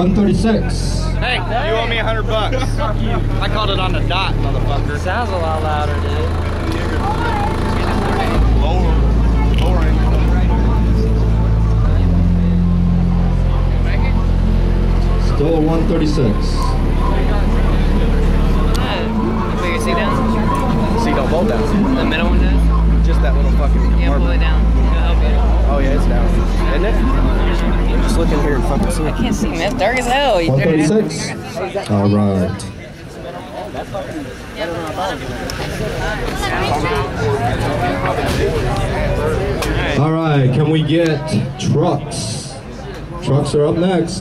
136. Hey, you owe me $100. I called it on the dot, motherfucker. Sounds a lot louder, dude. Lower. Still a 136. Put your seat down. See, don't fold down. The middle one does? Just that little fucking Yeah, pull it down. It'll help you. Oh yeah, it's down. Isn't it? Just look in here and fucking see. I can't see, man. It's dark as hell. 136. All right. All right, can we get trucks? Trucks are up next.